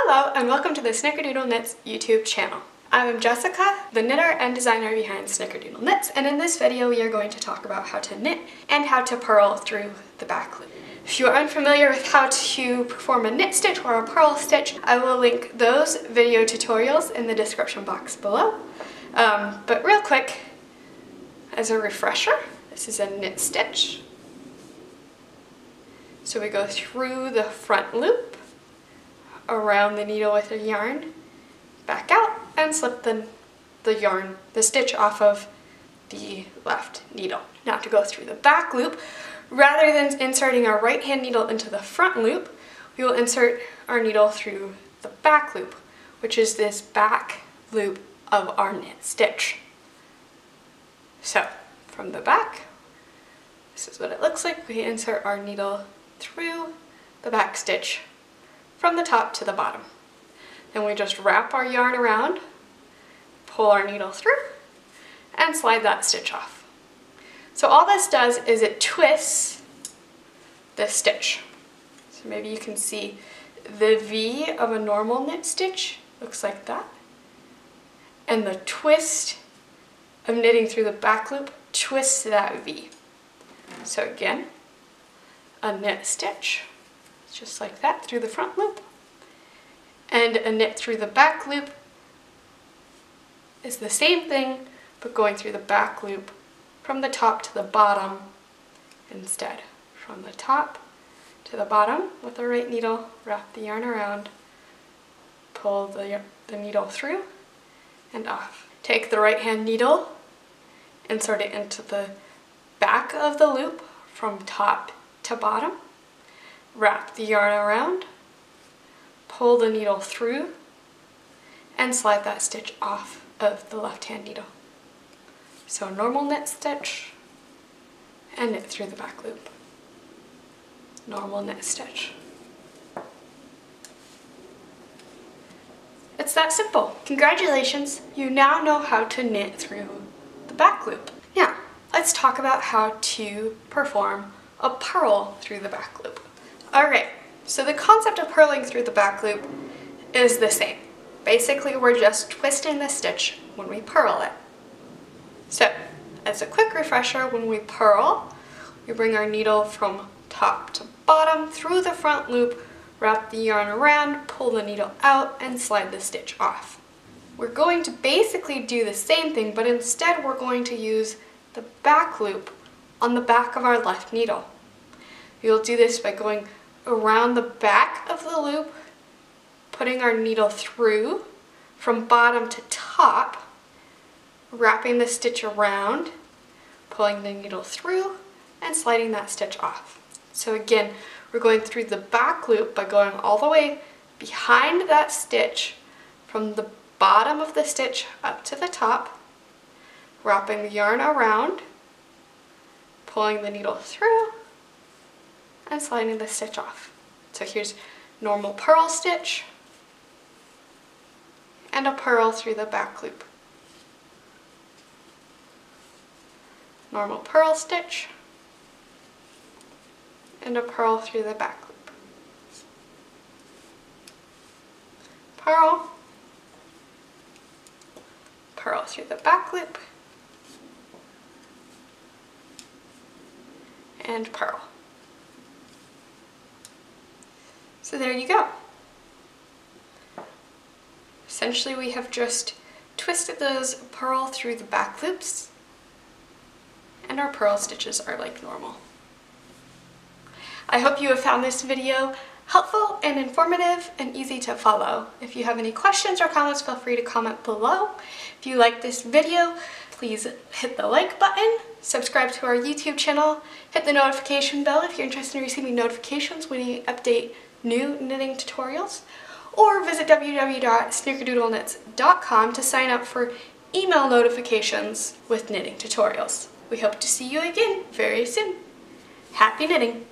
Hello and welcome to the Snickerdoodle Knits YouTube channel. I'm Jessica, the knitter and designer behind Snickerdoodle Knits, and in this video we are going to talk about how to knit and how to purl through the back loop. If you are unfamiliar with how to perform a knit stitch or a purl stitch, I will link those video tutorials in the description box below. But real quick, as a refresher, this is a knit stitch. So we go through the front loop, around the needle with the yarn, back out, and slip the stitch off of the left needle. Now to go through the back loop, rather than inserting our right hand needle into the front loop, we will insert our needle through the back loop, which is this back loop of our knit stitch. So from the back, this is what it looks like. We insert our needle through the back stitch from the top to the bottom. Then we just wrap our yarn around, pull our needle through, and slide that stitch off. So all this does is it twists this stitch. So maybe you can see the V of a normal knit stitch looks like that. And the twist of knitting through the back loop twists that V. So again, a knit stitch, just like that, through the front loop, and a knit through the back loop is the same thing, but going through the back loop from the top to the bottom instead. From the top to the bottom with the right needle, wrap the yarn around, pull the needle through and off. Take the right hand needle, insert it into the back of the loop from top to bottom, wrap the yarn around, pull the needle through, and slide that stitch off of the left hand needle. So normal knit stitch and knit through the back loop. Normal knit stitch. It's that simple. Congratulations, you now know how to knit through the back loop. Now, let's talk about how to perform a purl through the back loop. Alright, so the concept of purling through the back loop is the same. Basically, we're just twisting the stitch when we purl it. So, as a quick refresher, when we purl, we bring our needle from top to bottom through the front loop, wrap the yarn around, pull the needle out, and slide the stitch off. We're going to basically do the same thing, but instead we're going to use the back loop on the back of our left needle. You'll do this by going around the back of the loop, putting our needle through from bottom to top, wrapping the stitch around, pulling the needle through, and sliding that stitch off. So again, we're going through the back loop by going all the way behind that stitch from the bottom of the stitch up to the top, wrapping the yarn around, pulling the needle through, and sliding the stitch off. So here's normal purl stitch and a purl through the back loop. Normal purl stitch and a purl through the back loop. Purl, purl through the back loop, and purl. So there you go. Essentially we have just twisted those purl through the back loops, and our purl stitches are like normal. I hope you have found this video helpful and informative and easy to follow. If you have any questions or comments, feel free to comment below. If you like this video, please hit the like button, subscribe to our YouTube channel, hit the notification bell if you're interested in receiving notifications when we update new knitting tutorials, or visit www.snickerdoodleknits.com to sign up for email notifications with knitting tutorials. We hope to see you again very soon. Happy knitting!